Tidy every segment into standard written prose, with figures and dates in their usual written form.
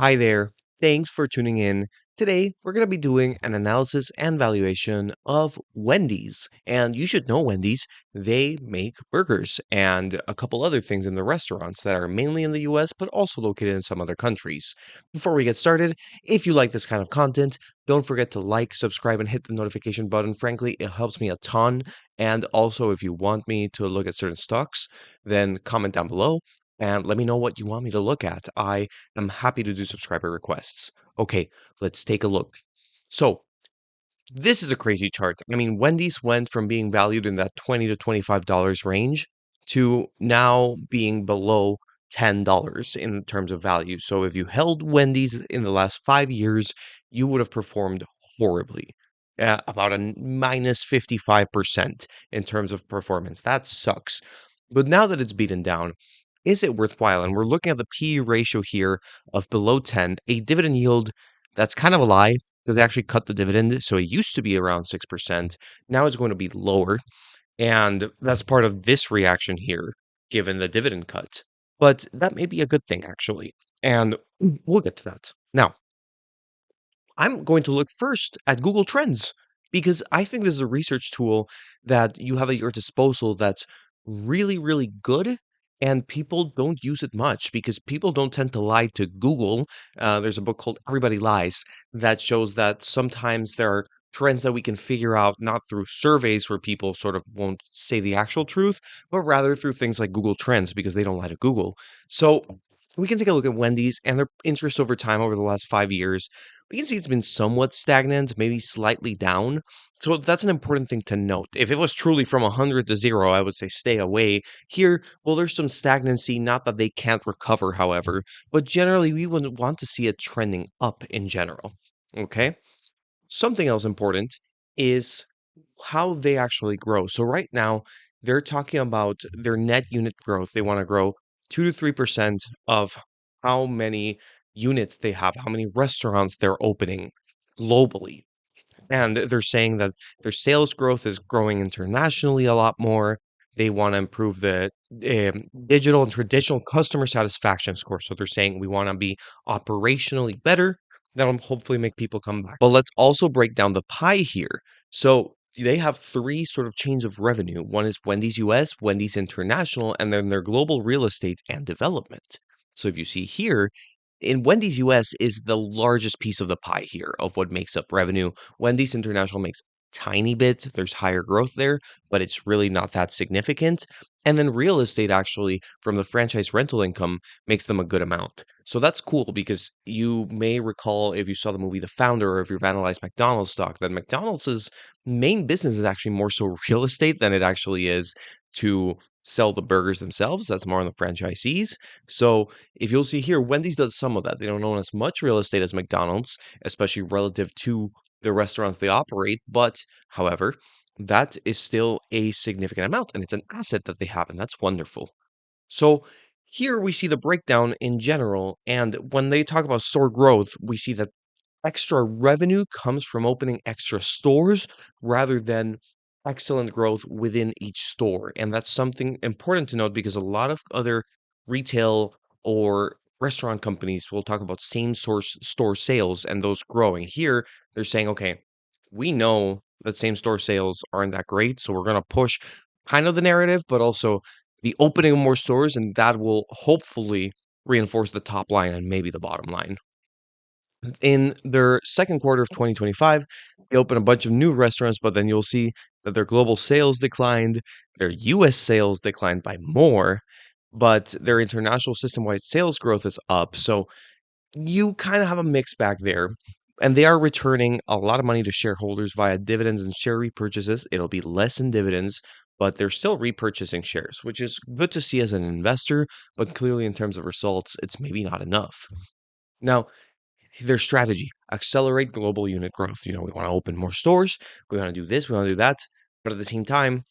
Hi there. Thanks for tuning in. Today, we're going to be doing an analysis and valuation of Wendy's. And you should know Wendy's, they make burgers and a couple other things in the restaurants that are mainly in the US, but also located in some other countries. Before we get started, if you like this kind of content, don't forget to like, subscribe, and hit the notification button. Frankly, it helps me a ton. And also, if you want me to look at certain stocks, then comment down below and let me know what you want me to look at. I'm happy to do subscriber requests. Okay, let's take a look. So, this is a crazy chart. I mean, Wendy's went from being valued in that $20 to $25 range to now being below $10 in terms of value. So, if you held Wendy's in the last 5 years, you would have performed horribly. About a minus 55% in terms of performance. That sucks. But now that it's beaten down, is it worthwhile? And we're looking at the PE ratio here of below 10, a dividend yield that's kind of a lie because they actually cut the dividend. So it used to be around 6%. Now it's going to be lower. And that's part of this reaction here, given the dividend cut. But that may be a good thing, actually. And we'll get to that. Now, I'm going to look first at Google Trends because I think this is a research tool that you have at your disposal that's really, really good. And people don't use it much because people don't tend to lie to Google. There's a book called Everybody Lies that shows that sometimes there are trends that we can figure out not through surveys where people sort of won't say the actual truth, but rather through things like Google Trends because they don't lie to Google. So we can take a look at Wendy's and their interest over time over the last 5 years. We can see it's been somewhat stagnant, maybe slightly down. So that's an important thing to note. If it was truly from 100 to 0, I would say stay away. Here, well, there's some stagnancy, not that they can't recover, however, but generally we would want to see it trending up in general. Okay? Something else important is how they actually grow. So right now, they're talking about their net unit growth. They want to grow 2 to 3% of how many units they have, how many restaurants they're opening globally. And they're saying that their sales growth is growing internationally a lot more. They want to improve the digital and traditional customer satisfaction score. So they're saying we want to be operationally better. That'll hopefully make people come back. But let's also break down the pie here. So they have three sort of chains of revenue. One is Wendy's US, Wendy's International, and then their global real estate and development. So if you see here, in Wendy's US is the largest piece of the pie here of what makes up revenue. Wendy's International makes a tiny bit. There's higher growth there, but it's really not that significant. And then real estate actually from the franchise rental income makes them a good amount. So that's cool because you may recall if you saw the movie The Founder or if you've analyzed McDonald's stock, that McDonald's main business is actually more so real estate than it actually is to sell the burgers themselves. That's more on the franchisees. So if you'll see here, Wendy's does some of that. They don't own as much real estate as McDonald's, especially relative to the restaurants they operate. But however, that is still a significant amount and it's an asset that they have, and that's wonderful. So here we see the breakdown in general. And when they talk about store growth, we see that extra revenue comes from opening extra stores rather than excellent growth within each store. And that's something important to note because a lot of other retail or restaurant companies will talk about same source store sales and those growing. Here, they're saying, okay, we know that same store sales aren't that great. So we're going to push kind of the narrative, but also the opening of more stores. And that will hopefully reinforce the top line and maybe the bottom line. In their second quarter of 2025, they opened a bunch of new restaurants, but then you'll see that their global sales declined, their US sales declined by more, but their international system-wide sales growth is up. So you kind of have a mix bag there. And they are returning a lot of money to shareholders via dividends and share repurchases. It'll be less in dividends, but they're still repurchasing shares, which is good to see as an investor, but clearly in terms of results, it's maybe not enough. Now, their strategy accelerate global unit growth. We want to open more stores, we want to do this, we want to do that, but at the same time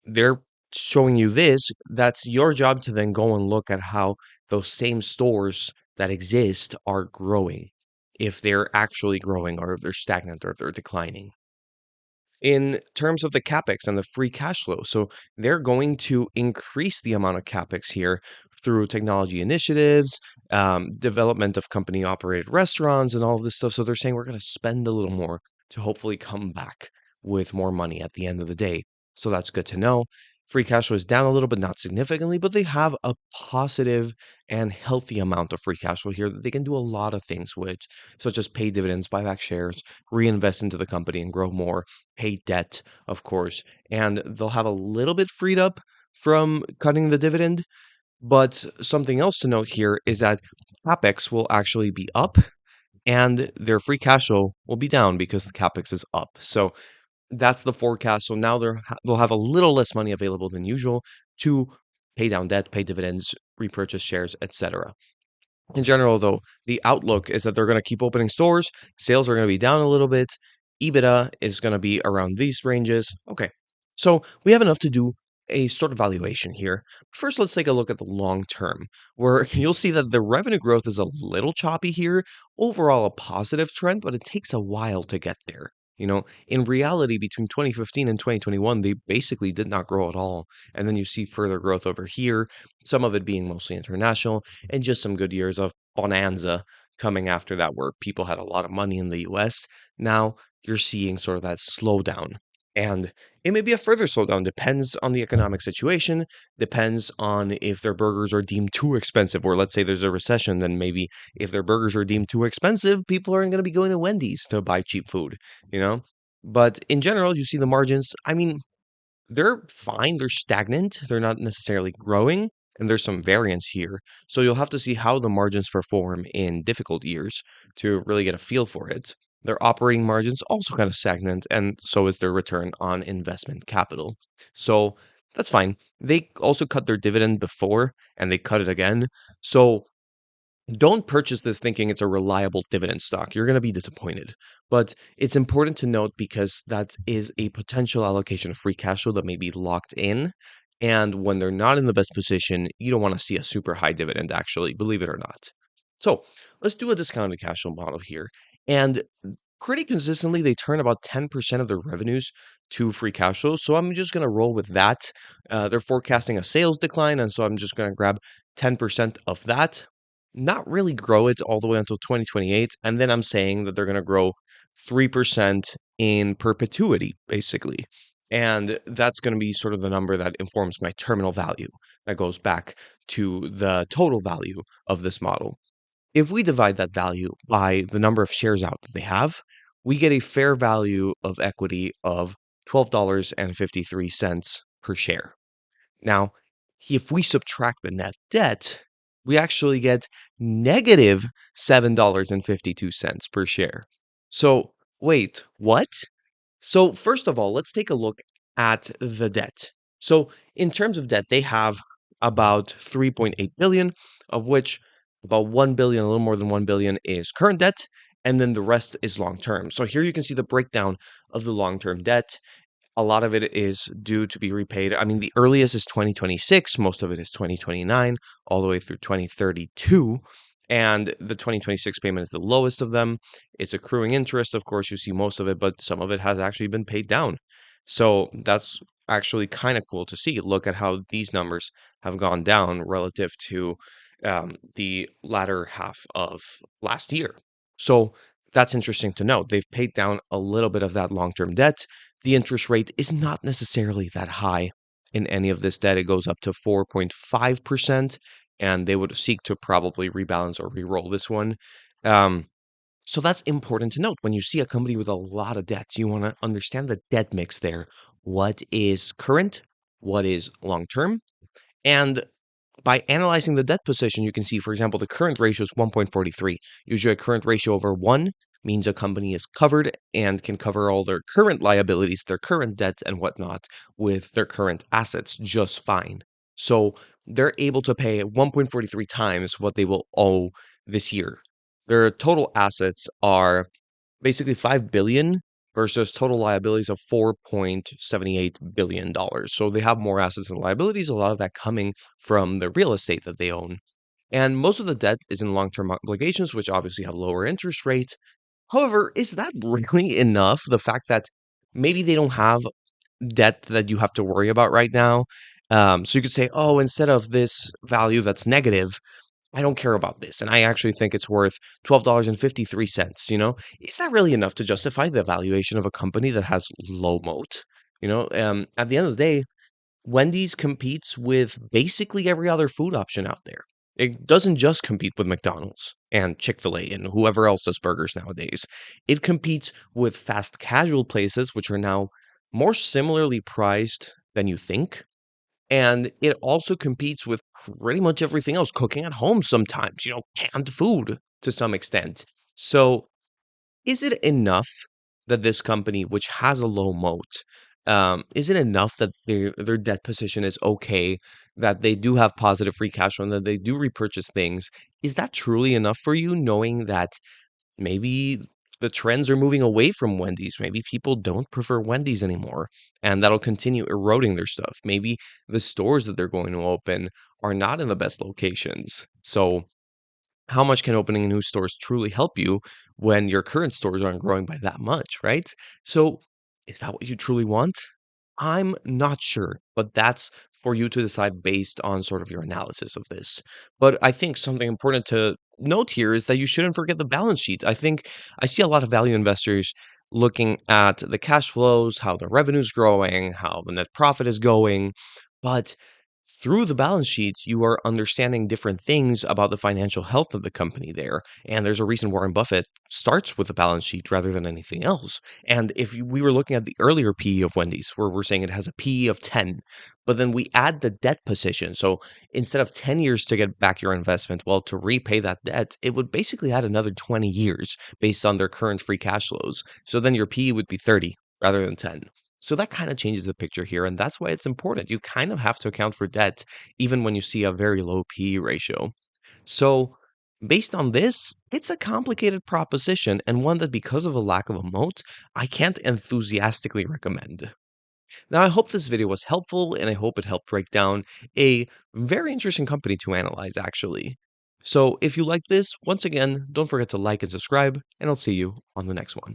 they're showing you this. That's your job to then go and look at how those same stores that exist are growing, if they're actually growing or if they're stagnant or if they're declining in terms of the capex and the free cash flow. So they're going to increase the amount of capex here through technology initiatives, development of company operated restaurants, and all of this stuff. So they're saying we're going to spend a little more to hopefully come back with more money at the end of the day. So that's good to know. Free cash flow is down a little, but not significantly, but they have a positive and healthy amount of free cash flow here that they can do a lot of things with, such as pay dividends, buy back shares, reinvest into the company and grow more, pay debt, of course, and they'll have a little bit freed up from cutting the dividend. But something else to note here is that capex will actually be up and their free cash flow will be down because the capex is up. So that's the forecast. So now they'll have a little less money available than usual to pay down debt, pay dividends, repurchase shares, etc. In general, though, the outlook is that they're going to keep opening stores. Sales are going to be down a little bit. EBITDA is going to be around these ranges. Okay, so we have enough to do a sort of valuation here. First, let's take a look at the long term, where you'll see that the revenue growth is a little choppy here. Overall, a positive trend, but it takes a while to get there. In reality, between 2015 and 2021, they basically did not grow at all. And then you see further growth over here, some of it being mostly international and just some good years of bonanza coming after that, where people had a lot of money in the US. Now you're seeing sort of that slowdown. And it may be a further slowdown, depends on the economic situation, depends on if their burgers are deemed too expensive, or let's say there's a recession, then maybe if their burgers are deemed too expensive, people aren't going to be going to Wendy's to buy cheap food, you know? But in general, you see the margins. I mean, they're fine, they're stagnant, they're not necessarily growing, and there's some variance here. So you'll have to see how the margins perform in difficult years to really get a feel for it. Their operating margins also kind of stagnant, and so is their return on investment capital. So that's fine. They also cut their dividend before, and they cut it again. So don't purchase this thinking it's a reliable dividend stock. You're going to be disappointed. But it's important to note because that is a potential allocation of free cash flow that may be locked in. And when they're not in the best position, you don't want to see a super high dividend, actually, believe it or not. So let's do a discounted cash flow model here. And pretty consistently, they turn about 10% of their revenues to free cash flow. So I'm just going to roll with that. They're forecasting a sales decline. And so I'm just going to grab 10% of that, not really grow it all the way until 2028. And then I'm saying that they're going to grow 3% in perpetuity, basically. And that's going to be sort of the number that informs my terminal value that goes back to the total value of this model. If we divide that value by the number of shares out that they have, we get a fair value of equity of $12.53 per share. Now, if we subtract the net debt, we actually get negative $7.52 per share. So, wait, what? So, first of all, let's take a look at the debt. So, in terms of debt, they have about 3.8 billion, of which about 1 billion, a little more than 1 billion is current debt, and then the rest is long term. So, here you can see the breakdown of the long term debt. A lot of it is due to be repaid. I mean, the earliest is 2026, most of it is 2029, all the way through 2032. And the 2026 payment is the lowest of them. It's accruing interest, of course, you see most of it, but some of it has actually been paid down. So that's actually kind of cool to see. Look at how these numbers have gone down relative to the latter half of last year. So that's interesting to note. They've paid down a little bit of that long term debt. The interest rate is not necessarily that high in any of this debt. It goes up to 4.5%, and they would seek to probably rebalance or re-roll this one. Um, so that's important to note. When you see a company with a lot of debts, you want to understand the debt mix there. What is current? What is long term? And by analyzing the debt position, you can see, for example, the current ratio is 1.43. Usually a current ratio over 1 means a company is covered and can cover all their current liabilities, their current debt and whatnot with their current assets just fine. So they're able to pay 1.43 times what they will owe this year. Their total assets are basically 5 billion versus total liabilities of 4.78 billion dollars. So they have more assets than liabilities, a lot of that coming from the real estate that they own. And most of the debt is in long-term obligations, which obviously have lower interest rates. However, is that really enough? The fact that maybe they don't have debt that you have to worry about right now. So you could say, oh, instead of this value that's negative, I don't care about this, and I actually think it's worth $12.53, Is that really enough to justify the valuation of a company that has low moat? At the end of the day, Wendy's competes with basically every other food option out there. It doesn't just compete with McDonald's and Chick-fil-A and whoever else does burgers nowadays. It competes with fast casual places, which are now more similarly priced than you think. And it also competes with pretty much everything else, cooking at home sometimes, canned food to some extent. So is it enough that this company, which has a low moat, is it enough that their debt position is okay, that they do have positive free cash flow, and that they do repurchase things? Is that truly enough for you, knowing that maybe the trends are moving away from Wendy's? Maybe people don't prefer Wendy's anymore, and that'll continue eroding their stuff. Maybe the stores that they're going to open are not in the best locations. So how much can opening new stores truly help you when your current stores aren't growing by that much, right? So, is that what you truly want? I'm not sure, but that's for you to decide based on sort of your analysis of this. But I think something important to note here is that you shouldn't forget the balance sheet. I think I see a lot of value investors looking at the cash flows, how the revenue's growing, how the net profit is going, but through the balance sheets, you are understanding different things about the financial health of the company there. And there's a reason Warren Buffett starts with the balance sheet rather than anything else. And if we were looking at the earlier PE of Wendy's, where we're saying it has a PE of 10, but then we add the debt position. So instead of 10 years to get back your investment, well, to repay that debt, it would basically add another 20 years based on their current free cash flows. So then your PE would be 30 rather than 10. So that kind of changes the picture here, and that's why it's important. You kind of have to account for debt even when you see a very low PE ratio. So, based on this, it's a complicated proposition and one that, because of a lack of a moat, I can't enthusiastically recommend. Now, I hope this video was helpful and I hope it helped break down a very interesting company to analyze, actually. So, if you like this, once again, don't forget to like and subscribe, and I'll see you on the next one.